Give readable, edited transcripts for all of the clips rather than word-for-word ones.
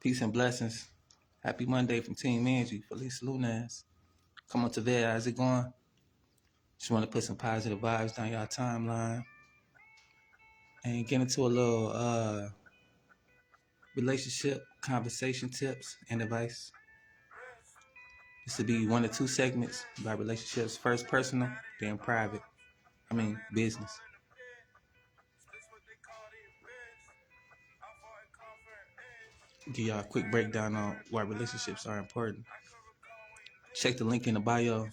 Peace and blessings. Happy Monday from Team Angie. Feliz Lunes. Come on to there. How's it going? Just want to put some positive vibes down your timeline and get into a little relationship conversation tips and advice. This will be 1 or 2 segments about relationships. First personal, then private. Business. Give y'all a quick breakdown on why relationships are important. Check the link in the bio.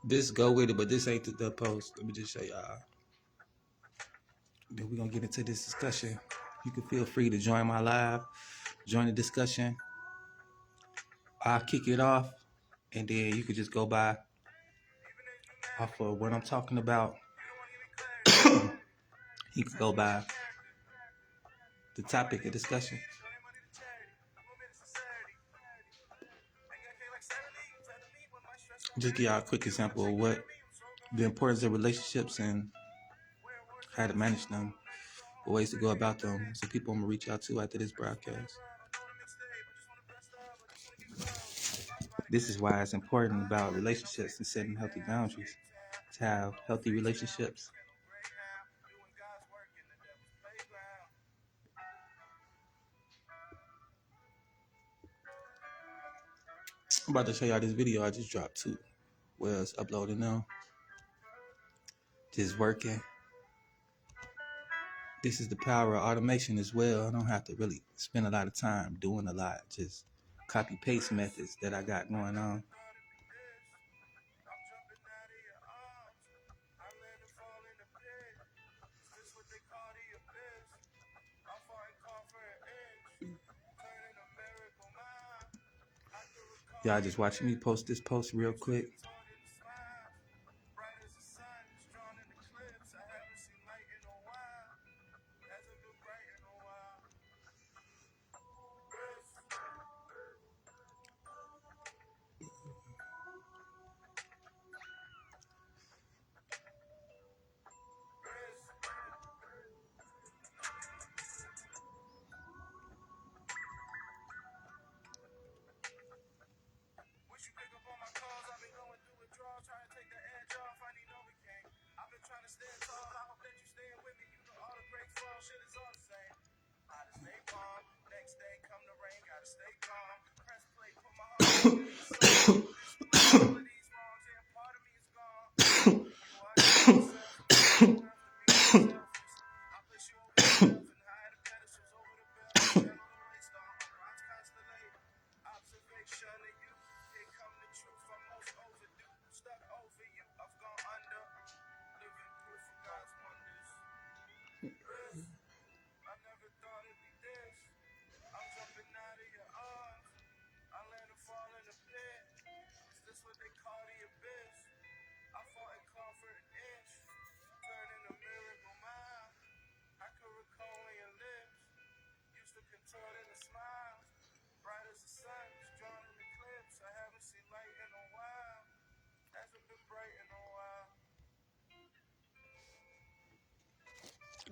This go with it, but this ain't the post. Let me just show y'all. Then we're gonna get into this discussion. You can feel free to join my live, join the discussion. I'll kick it off, and then you could just go by off of what I'm talking about. You could go by the topic of discussion. Just give y'all a quick example of what the importance of relationships and how to manage them, ways to go about them. So people I'm gonna reach out to after this broadcast. This is why it's important about relationships and setting healthy boundaries to have healthy relationships. I'm about to show y'all this video I just dropped too. Well, it's uploading now. Just working. This is the power of automation as well. I don't have to really spend a lot of time doing a lot. Just copy paste methods that I got going on. Y'all just watching me post this post real quick.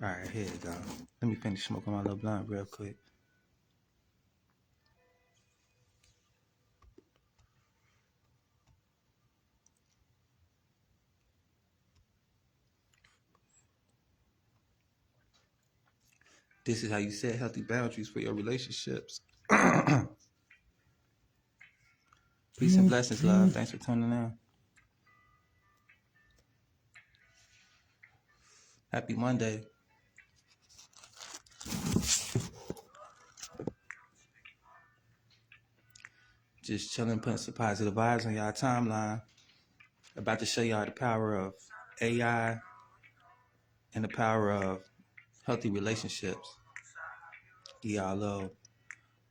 All right, here you go. Let me finish smoking my little blunt real quick. This is how you set healthy boundaries for your relationships. Peace and blessings, love. Thanks for tuning in. Happy Monday. Just chilling, putting some positive vibes on y'all timeline. About to show y'all the power of AI and the power of healthy relationships. Give y'all a little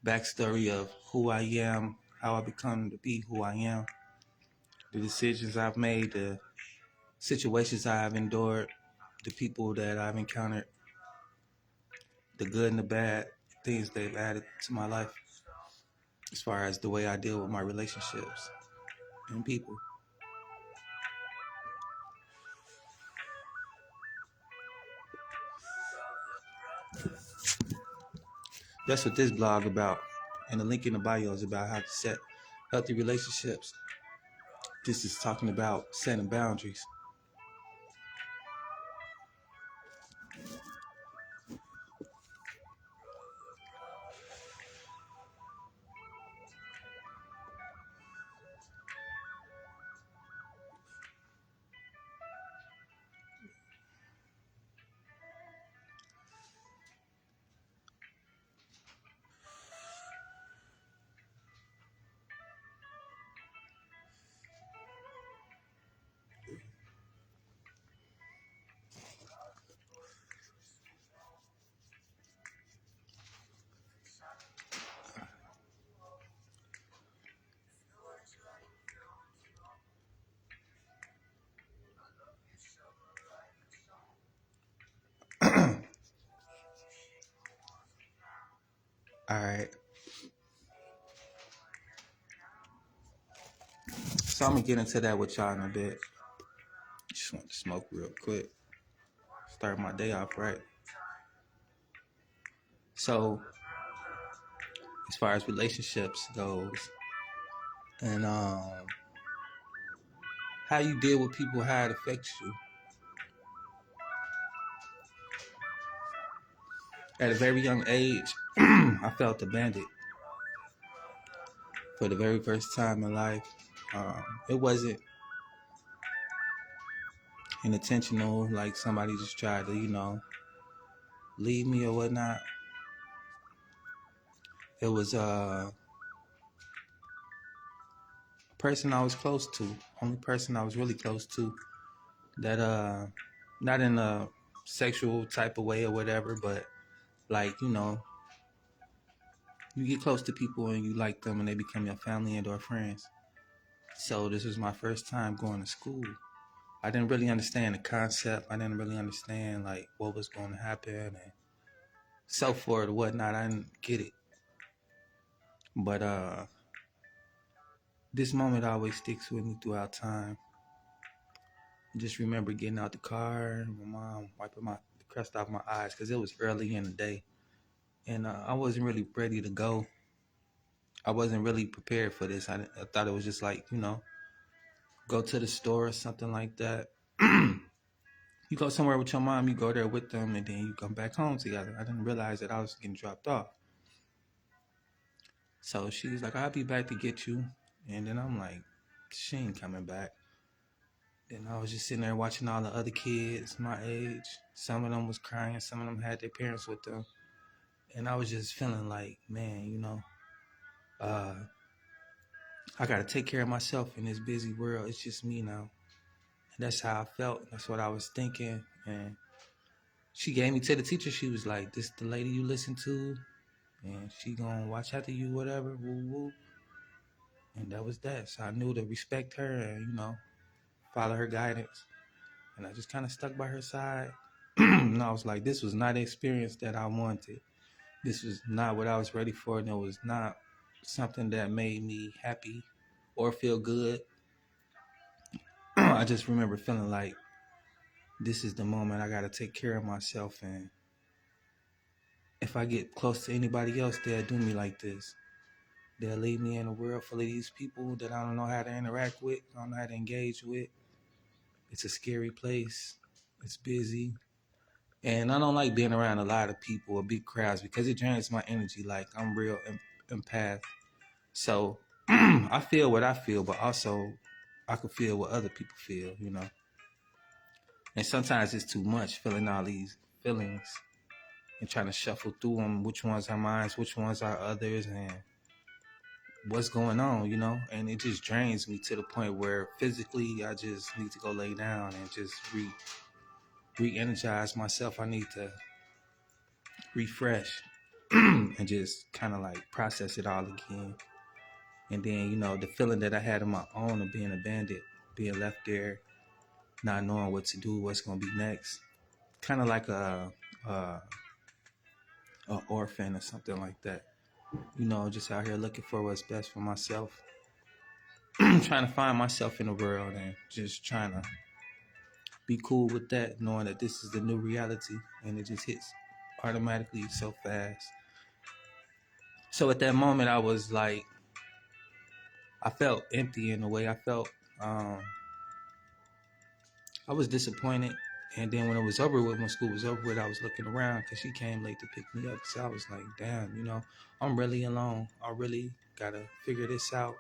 backstory of who I am, how I become to be who I am, the decisions I've made, the situations I've endured, the people that I've encountered, the good and the bad things they've added to my life. as far as the way I deal with my relationships and people. That's what this blog about. And the link in the bio is about how to set healthy relationships. This is talking about setting boundaries. All right. So I'm going to get into that with y'all in a bit. Just want to smoke real quick. Start my day off right. So, as far as relationships goes, and how you deal with people, how it affects you. At a very young age, I felt abandoned for the very first time in life. It wasn't intentional, like somebody just tried to, leave me or whatnot. It was a person I was close to, only person I was really close to, that not in a sexual type of way or whatever, but like, you get close to people and you like them and they become your family and or friends. So this was my first time going to school. I didn't really understand the concept. I didn't really understand like what was going to happen and so forth or whatnot. I didn't get it. But this moment always sticks with me throughout time. I just remember getting out the car, my mom wiping the crust off my eyes because it was early in the day. And I wasn't really ready to go. I wasn't really prepared for this. I thought it was just like, go to the store or something like that. You go somewhere with your mom, you go there with them, and then you come back home together. I didn't realize that I was getting dropped off. So she was like, I'll be back to get you. And then I'm like, she ain't coming back. Then I was just sitting there watching all the other kids my age. Some of them was crying. Some of them had their parents with them. And I was just feeling like, man, I got to take care of myself in this busy world. It's just me now. And that's how I felt. That's what I was thinking. And she gave me to the teacher. She was like, this the lady you listen to. And she gonna watch after you, whatever, woo woo. And that was that. So I knew to respect her and, follow her guidance. And I just kind of stuck by her side. And I was like, this was not the experience that I wanted. This was not what I was ready for. And it was not something that made me happy or feel good. I just remember feeling like this is the moment I got to take care of myself. And if I get close to anybody else, they'll do me like this. They'll leave me in a world full of these people that I don't know how to interact with, I don't know how to engage with. It's a scary place. It's busy. And I don't like being around a lot of people or big crowds because it drains my energy. Like, I'm real empath. So I feel what I feel, but also I can feel what other people feel. And sometimes it's too much feeling all these feelings and trying to shuffle through them. Which ones are mine, which ones are others, and what's going on. And it just drains me to the point where physically I just need to go lay down and just re-energize myself. I need to refresh and just kind of like process it all again. And then, the feeling that I had on my own of being abandoned, being left there, not knowing what to do, what's going to be next. Kind of like a orphan or something like that. Just out here looking for what's best for myself. Trying to find myself in the world and just trying to be cool with that, knowing that this is the new reality and it just hits automatically so fast. So at that moment, I was like, I felt empty in a way. Um, I was disappointed. And then when it was over with, when school was over with, I was looking around because she came late to pick me up. So I was like, damn, I'm really alone. I really got to figure this out.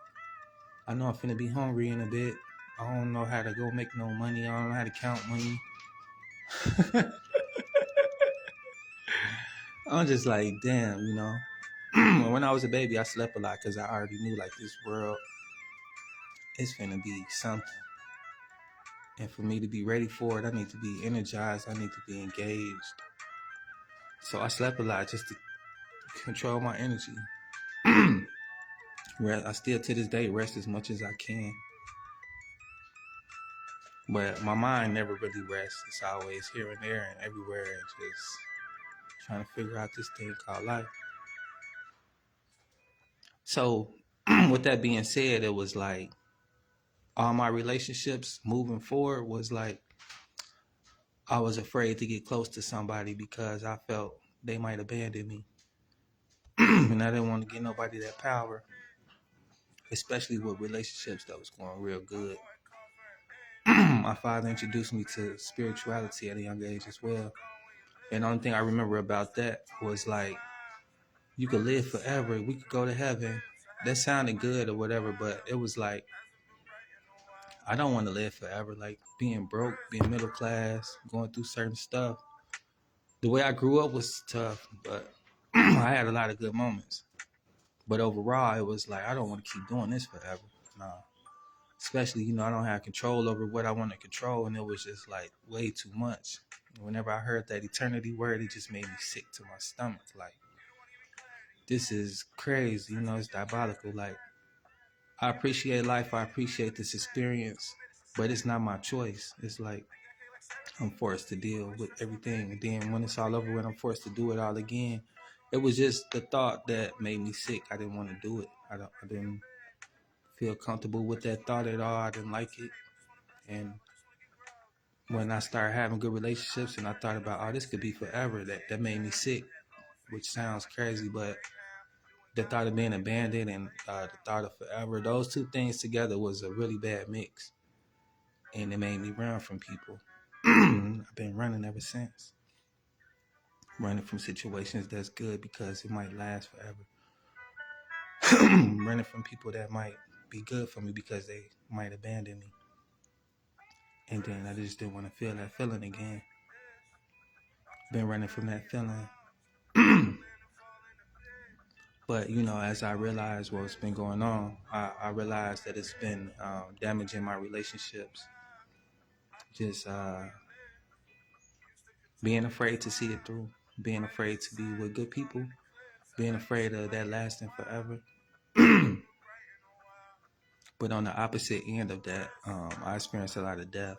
I know I'm finna be hungry in a bit. I don't know how to go make no money. I don't know how to count money. I'm just like, damn. When I was a baby, I slept a lot because I already knew like this world is finna be something. And for me to be ready for it, I need to be energized. I need to be engaged. So I slept a lot just to control my energy. I still to this day rest as much as I can. But my mind never really rests. It's always here and there and everywhere and just trying to figure out this thing called life. So with that being said, it was like all my relationships moving forward was like I was afraid to get close to somebody because I felt they might abandon me. And I didn't want to give nobody that power, especially with relationships that was going real good. My father introduced me to spirituality at a young age as well. And the only thing I remember about that was like, you could live forever. We could go to heaven. That sounded good or whatever, but it was like, I don't want to live forever. Like being broke, being middle class, going through certain stuff. The way I grew up was tough, but I had a lot of good moments. But overall, it was like, I don't want to keep doing this forever. No. Especially, I don't have control over what I want to control. And it was just like way too much. Whenever I heard that eternity word, it just made me sick to my stomach. Like, this is crazy. It's diabolical. Like, I appreciate life. I appreciate this experience, but it's not my choice. It's like I'm forced to deal with everything. And then when it's all over with, I'm forced to do it all again. It was just the thought that made me sick. I didn't want to do it. I didn't feel comfortable with that thought at all. I didn't like it. And when I started having good relationships and I thought about, oh, this could be forever, that made me sick, which sounds crazy, but the thought of being abandoned and the thought of forever, those two things together was a really bad mix. And it made me run from people. I've been running ever since. Running from situations that's good because it might last forever. Running from people that might be good for me because they might abandon me. And then I just didn't want to feel that feeling again. Been running from that feeling. But, as I realized what's been going on, I realized that it's been damaging my relationships. Just being afraid to see it through, being afraid to be with good people, being afraid of that lasting forever. But on the opposite end of that, I experienced a lot of death.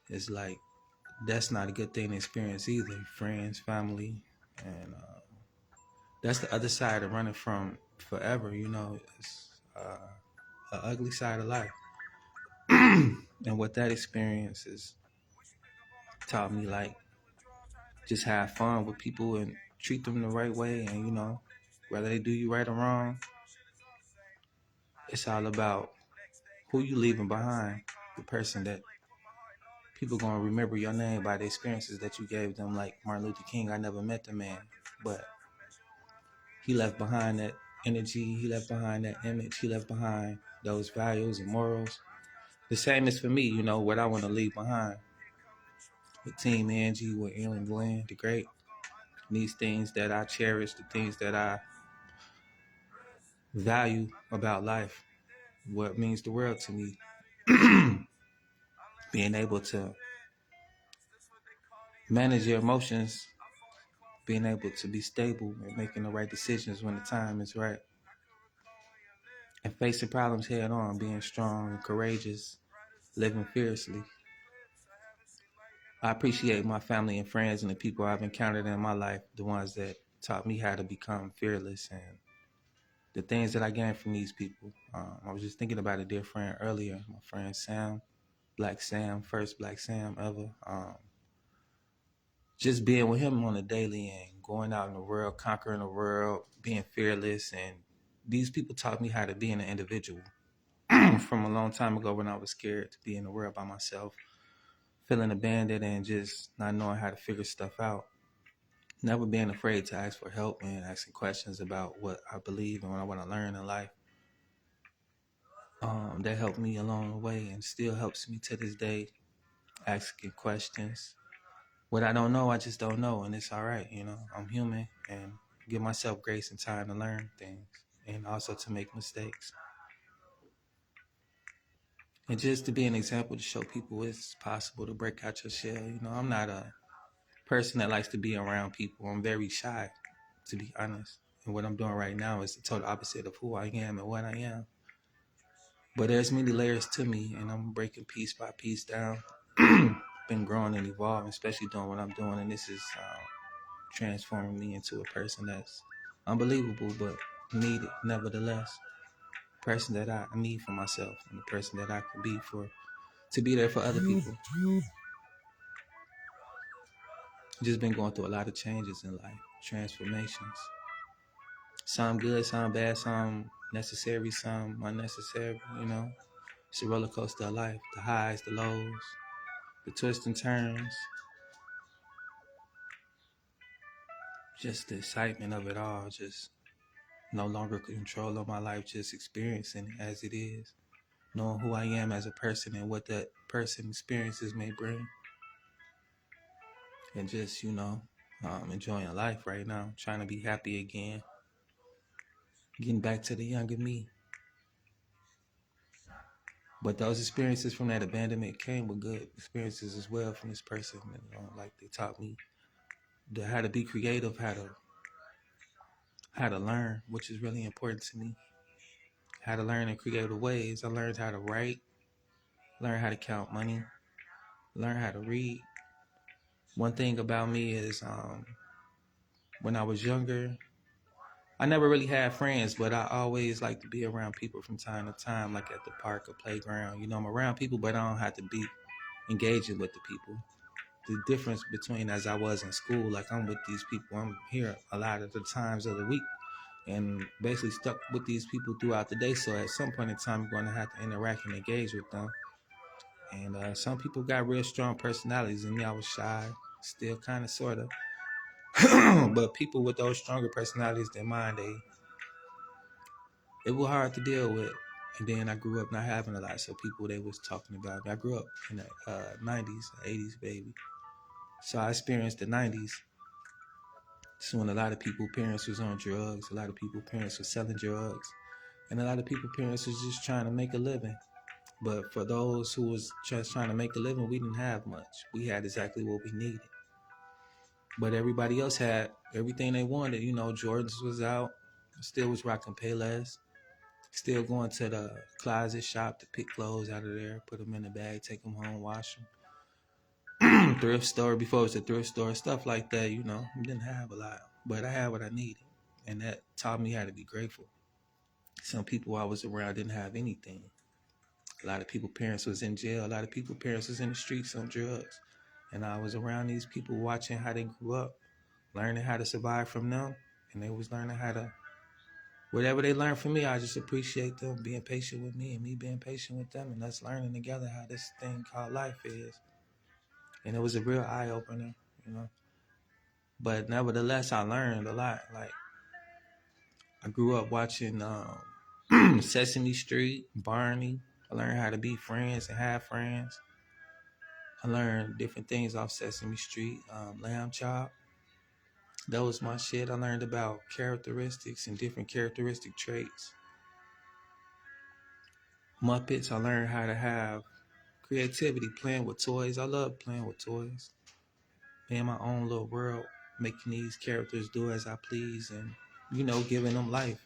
It's like, that's not a good thing to experience either. Friends, family, and that's the other side of running from forever. It's an ugly side of life. And what that experience has taught me, like, just have fun with people and treat them the right way. And, whether they do you right or wrong, it's all about who you leaving behind. The person that people going to remember your name by the experiences that you gave them. Like Martin Luther King, I never met the man, but he left behind that energy. He left behind that image. He left behind those values and morals. The same is for me, what I want to leave behind. With Team Angie, with Aaron Glenn, the great. These things that I cherish, the things that I value about life, what means the world to me. Being able to manage your emotions, being able to be stable and making the right decisions when the time is right. And facing problems head on, being strong and courageous, living fiercely. I appreciate my family and friends and the people I've encountered in my life, the ones that taught me how to become fearless, and the things that I gained from these people. I was just thinking about a dear friend earlier, my friend Sam, Black Sam, first Black Sam ever. Just being with him on a daily and going out in the world, conquering the world, being fearless. And these people taught me how to be an individual from a long time ago when I was scared to be in the world by myself, feeling abandoned and just not knowing how to figure stuff out. Never being afraid to ask for help and asking questions about what I believe and what I want to learn in life. That helped me along the way and still helps me to this day, asking questions. What I don't know, I just don't know, and it's all right. I'm human, and give myself grace and time to learn things and also to make mistakes. And just to be an example to show people it's possible to break out your shell. I'm not a person that likes to be around people. I'm very shy, to be honest. And what I'm doing right now is the total opposite of who I am and what I am. But there's many layers to me, and I'm breaking piece by piece down. Been growing and evolving, especially doing what I'm doing, and this is transforming me into a person that's unbelievable, but needed nevertheless. Person that I need for myself, and the person that I can be to be there for other people. Just been going through a lot of changes in life, transformations. Some good, some bad, some necessary, some unnecessary. It's a roller coaster of life. The highs, the lows, the twists and turns. Just the excitement of it all. Just no longer control of my life, just experiencing it as it is. Knowing who I am as a person and what that person experiences may bring. And just, enjoying life right now. Trying to be happy again. Getting back to the younger me. But those experiences from that abandonment came with good experiences as well from this person. Like they taught me how to be creative, how to learn, which is really important to me. How to learn in creative ways. I learned how to write, learn how to count money, learn how to read. One thing about me is when I was younger, I never really had friends, but I always like to be around people from time to time, like at the park or playground. I'm around people, but I don't have to be engaging with the people. The difference between as I was in school, like I'm with these people, I'm here a lot of the times of the week and basically stuck with these people throughout the day. So at some point in time, you're going to have to interact and engage with them. And some people got real strong personalities, and me, I was shy, still kind of, sort of. But people with those stronger personalities than mine, it was hard to deal with. And then I grew up not having a lot, so people they was talking about me. I grew up in the 90s, 80s, baby. So I experienced the 90s. So when a lot of people parents was on drugs, a lot of people parents was selling drugs, and a lot of people parents was just trying to make a living. But for those who was just trying to make a living, we didn't have much. We had exactly what we needed. But everybody else had everything they wanted. Jordans was out, still was rocking Payless, still going to the closet shop to pick clothes out of there, put them in the bag, take them home, wash them. Thrift store, before it was a thrift store, stuff like that. Didn't have a lot, but I had what I needed, and that taught me how to be grateful. Some people I was around didn't have anything. A lot of people parents was in jail. A lot of people parents was in the streets on drugs, and I was around these people watching how they grew up, learning how to survive from them, and they was learning how to, whatever they learned from me, I just appreciate them being patient with me and me being patient with them, and us learning together how this thing called life is. And it was a real eye opener. But nevertheless, I learned a lot. Like, I grew up watching Sesame Street, Barney. I learned how to be friends and have friends. I learned different things off Sesame Street, Lamb Chop. That was my shit. I learned about characteristics and different characteristic traits. Muppets, I learned how to have creativity, playing with toys. I love playing with toys. Being my own little world, making these characters do as I please and, giving them life.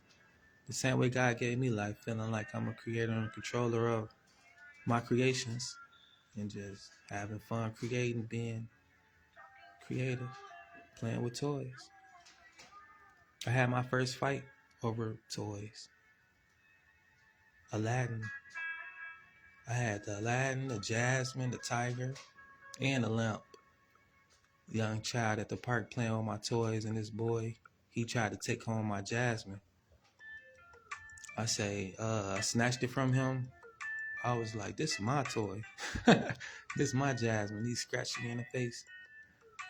The same way God gave me life, feeling like I'm a creator and controller of my creations and just having fun creating, being creative, playing with toys. I had my first fight over toys. Aladdin. I had the Aladdin, the Jasmine, the tiger, and the lamp. Young child at the park playing with my toys, and this boy, he tried to take home my Jasmine. I snatched it from him. I was like, this is my toy. This is my Jasmine. He scratched me in the face.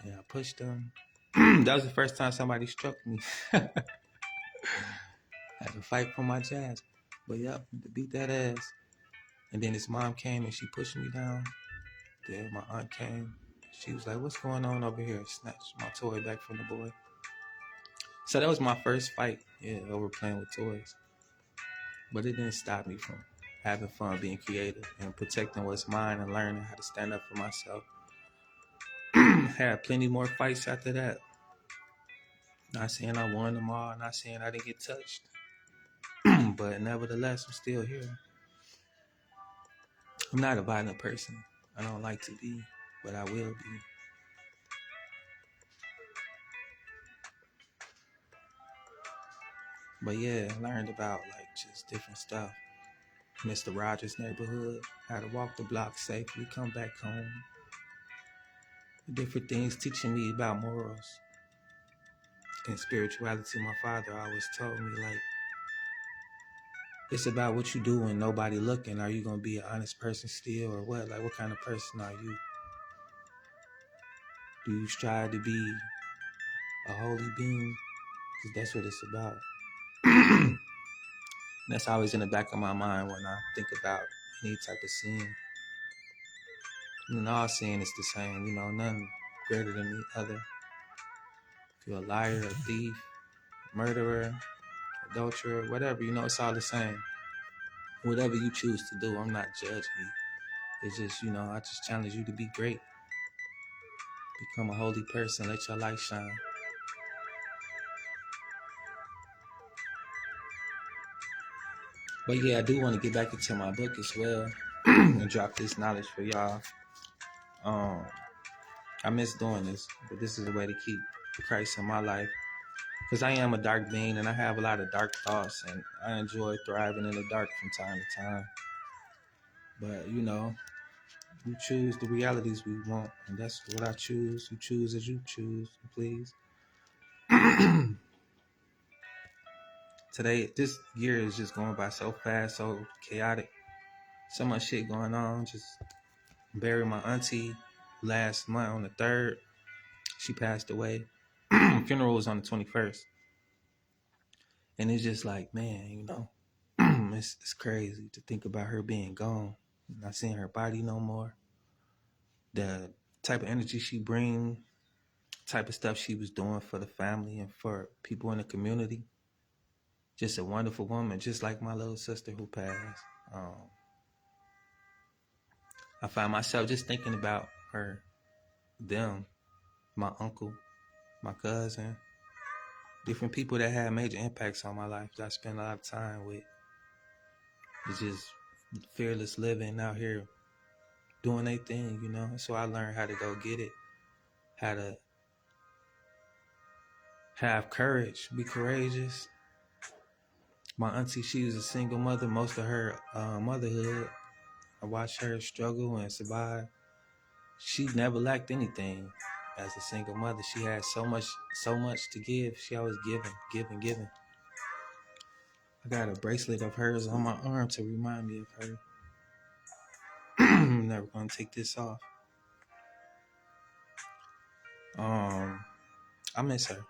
And I pushed him. That was the first time somebody struck me. I had to fight for my Jasmine. But yep, to beat that ass. And then his mom came and she pushed me down. Then my aunt came. She was like, what's going on over here? Snatched my toy back from the boy. So that was my first fight, over playing with toys. But it didn't stop me from having fun, being creative, and protecting what's mine and learning how to stand up for myself. Had plenty more fights after that. Not saying I won them all, not saying I didn't get touched. But nevertheless, I'm still here. I'm not a violent person. I don't like to be, but I will be. But yeah, I learned about like just different stuff. Mr. Rogers' Neighborhood, how to walk the block safely, come back home. Different things teaching me about morals and spirituality. My father always told me, like, it's about what you do when nobody looking. Are you going to be an honest person still or what? Like, what kind of person are you? Do you strive to be a holy being? Because that's what it's about. That's always in the back of my mind when I think about any type of sin. All sin is the same, none greater than the other. If you're a liar, a thief, murderer, adulterer, whatever, it's all the same. Whatever you choose to do, I'm not judging you. It's just, I just challenge you to be great. Become a holy person. Let your light shine. But yeah, I do want to get back into my book as well and drop this knowledge for y'all. I miss doing this, but this is a way to keep Christ in my life. Because I am a dark being and I have a lot of dark thoughts and I enjoy thriving in the dark from time to time. But, we choose the realities we want, and that's what I choose. You choose as you choose, please. Today, this year is just going by so fast, so chaotic. So much shit going on. Just buried my auntie last month on the 3rd. She passed away. Funeral was on the 21st. And it's just like, man, it's crazy to think about her being gone. Not seeing her body no more. The type of energy she brings, type of stuff she was doing for the family and for people in the community. Just a wonderful woman, just like my little sister who passed. I find myself just thinking about her, them, my uncle, my cousin, different people that had major impacts on my life that I spent a lot of time with. It's just fearless living out here, doing their thing, So I learned how to go get it, how to have courage, be courageous. My auntie, she was a single mother most of her motherhood. I watched her struggle and survive. She never lacked anything as a single mother. She had so much to give. She always giving. I got a bracelet of hers on my arm to remind me of her. I'm never gonna take this off. I miss her.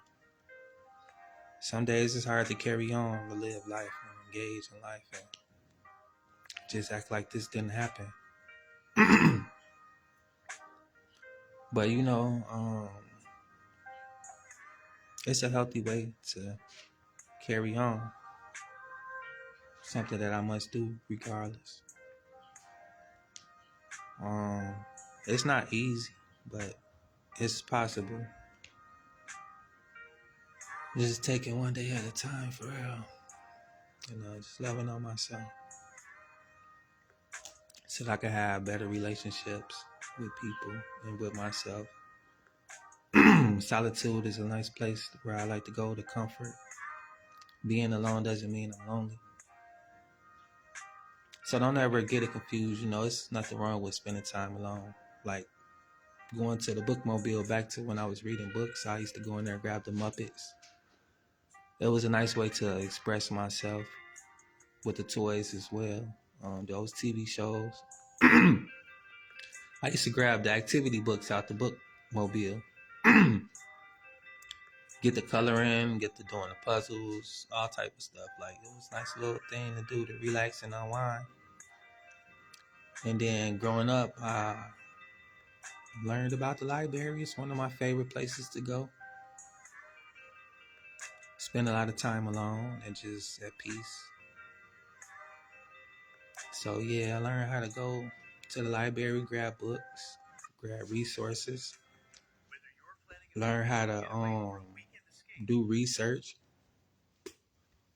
Some days it's hard to carry on, to live life and engage in life and just act like this didn't happen. But it's a healthy way to carry on. Something that I must do regardless. It's not easy, but it's possible. Just taking one day at a time, for real. Just loving on myself. So that I can have better relationships with people and with myself. Solitude is a nice place where I like to go to comfort. being alone doesn't mean I'm lonely. So don't ever get it confused. It's nothing wrong with spending time alone. Like going to the bookmobile, back to when I was reading books. I used to go in there and grab the Muppets. It was a nice way to express myself with the toys as well. Those TV shows. I used to grab the activity books out the bookmobile. Get the coloring, get to doing the puzzles, all type of stuff. Like it was a nice little thing to do to relax and unwind. And then growing up, I learned about the library. It's one of my favorite places to go. Spend a lot of time alone and just at peace. So yeah, I learned how to go to the library, grab books, grab resources, learn how to do research.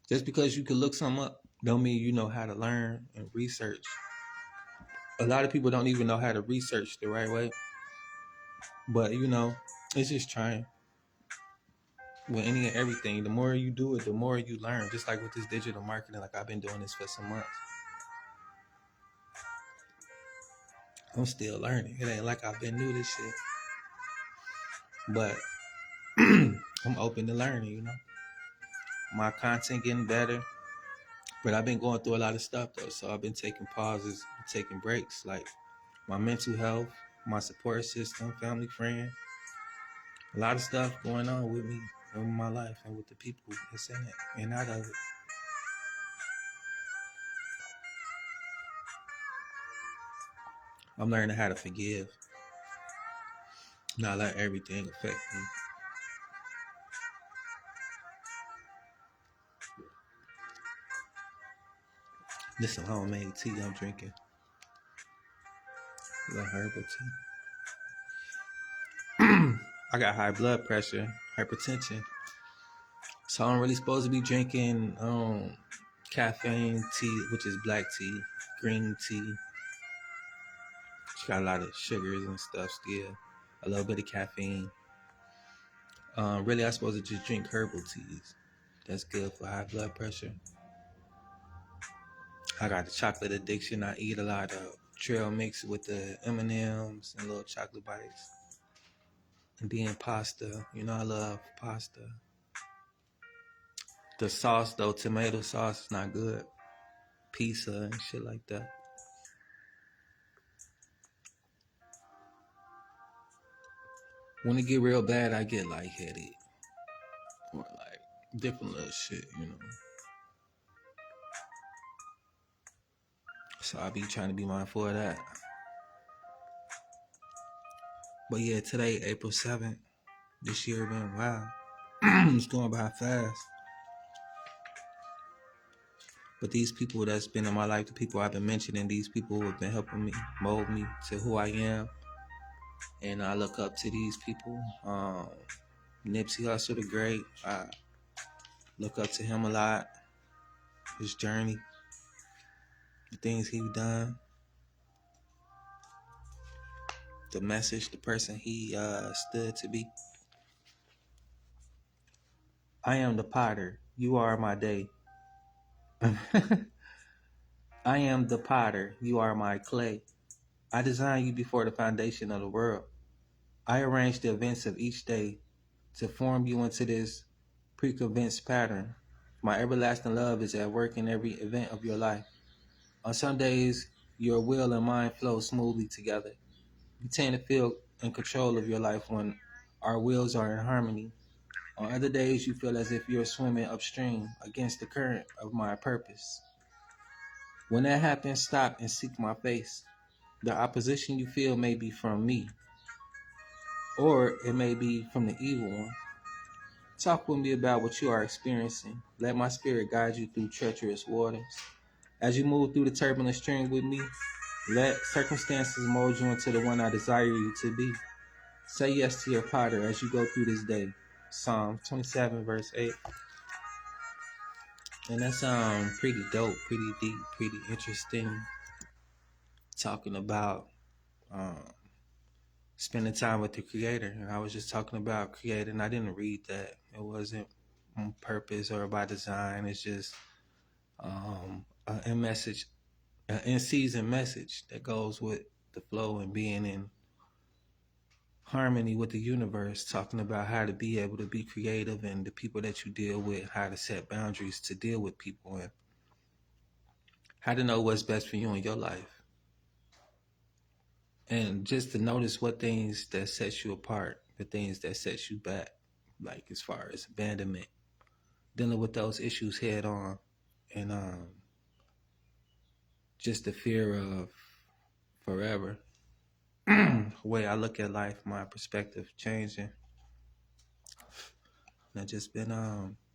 Just because you can look something up don't mean you know how to learn and research. A lot of people don't even know how to research the right way. But it's just trying. With any and everything, the more you do it, the more you learn. Just like with this digital marketing, like I've been doing this for some months. I'm still learning. It ain't like I've been new this shit. But I'm open to learning, My content getting better. But I've been going through a lot of stuff though. So I've been taking pauses, taking breaks. Like my mental health, my support system, family, friend. A lot of stuff going on with me, in my life, and with the people that's in it and out of it. I'm learning how to forgive. Not let everything affect me. This is homemade tea I'm drinking. A little herbal tea. I got high blood pressure, hypertension. So I'm really supposed to be drinking caffeine tea, which is black tea, green tea. It's got a lot of sugars and stuff still. A little bit of caffeine. Really, I'm supposed to just drink herbal teas. That's good for high blood pressure. I got the chocolate addiction. I eat a lot of trail mix with the M&Ms and little chocolate bites. And then pasta. I love pasta. The sauce, though, tomato sauce is not good. Pizza and shit like that. When it get real bad, I get lightheaded. Or like different little shit, So I be trying to be mindful of that. But yeah, today, April 7th, this year been wild. It's going by fast. But these people that's been in my life, the people I've been mentioning, these people who have been helping me mold me to who I am. And I look up to these people. Nipsey Hussle, the great. I look up to him a lot. His journey, the things he's done, the message, the person he stood to be. I am the potter. You are my day. I am the potter. You are my clay. I designed you before the foundation of the world. I arrange the events of each day to form you into this preconceived pattern. My everlasting love is at work in every event of your life. On some days, your will and mind flow smoothly together. You tend to feel in control of your life when our wills are in harmony. On other days, you feel as if you're swimming upstream against the current of my purpose. When that happens, stop and seek my face. The opposition you feel may be from me, or it may be from the evil one. Talk with me about what you are experiencing. Let my spirit guide you through treacherous waters. As you move through the turbulent stream with me, let circumstances mold you into the one I desire you to be. Say yes to your potter as you go through this day. Psalm 27, verse 8. And that's pretty dope, pretty deep, pretty interesting. Talking about spending time with the Creator. And I was just talking about Creator, and I didn't read that. It wasn't on purpose or by design. It's just a message, an in-season message that goes with the flow and being in harmony with the universe, talking about how to be able to be creative and the people that you deal with, how to set boundaries to deal with people, and how to know what's best for you in your life. And just to notice what things that sets you apart, the things that sets you back, like as far as abandonment, dealing with those issues head on, and just the fear of forever. The way I look at life, my perspective changing. And I've just been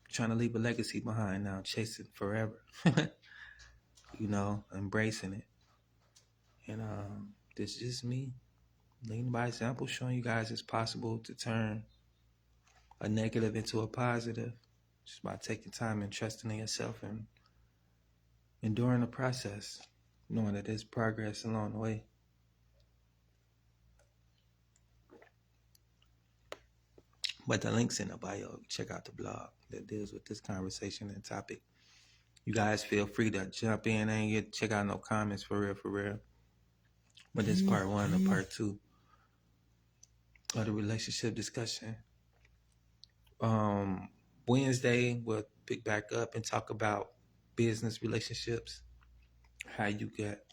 trying to leave a legacy behind now, chasing forever. You know, embracing it. And this is just me, leading by example, showing you guys it's possible to turn a negative into a positive just by taking time and trusting in yourself and enduring the process, knowing that there's progress along the way. But the link's in the bio. Check out the blog that deals with this conversation and topic. You guys feel free to jump in and check out no comments for real. But this part 1 and part 2 of the relationship discussion. Wednesday, we'll pick back up and talk about business relationships, how you get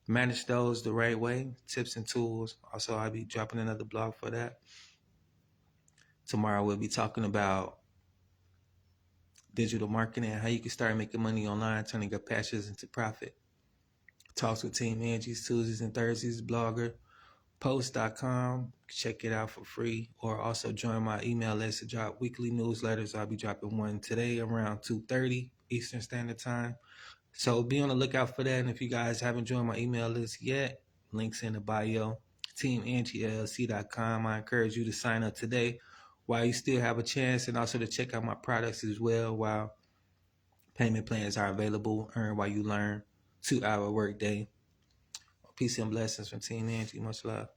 manage those the right way, tips and tools. Also, I'll be dropping another blog for that. Tomorrow, we'll be talking about digital marketing, how you can start making money online, turning your passions into profit. Talks with Team Angie's Tuesdays and Thursdays, blogger, post.com. Check it out for free, or also join my email list to drop weekly newsletters. I'll be dropping one today around 2:30 Eastern Standard Time. So be on the lookout for that. And if you guys haven't joined my email list yet, links in the bio, teamangieLLC.com. I encourage you to sign up today while you still have a chance, and also to check out my products as well while payment plans are available. Earn while you learn, 2-hour workday. Peace and blessings from Team Angie. Much love.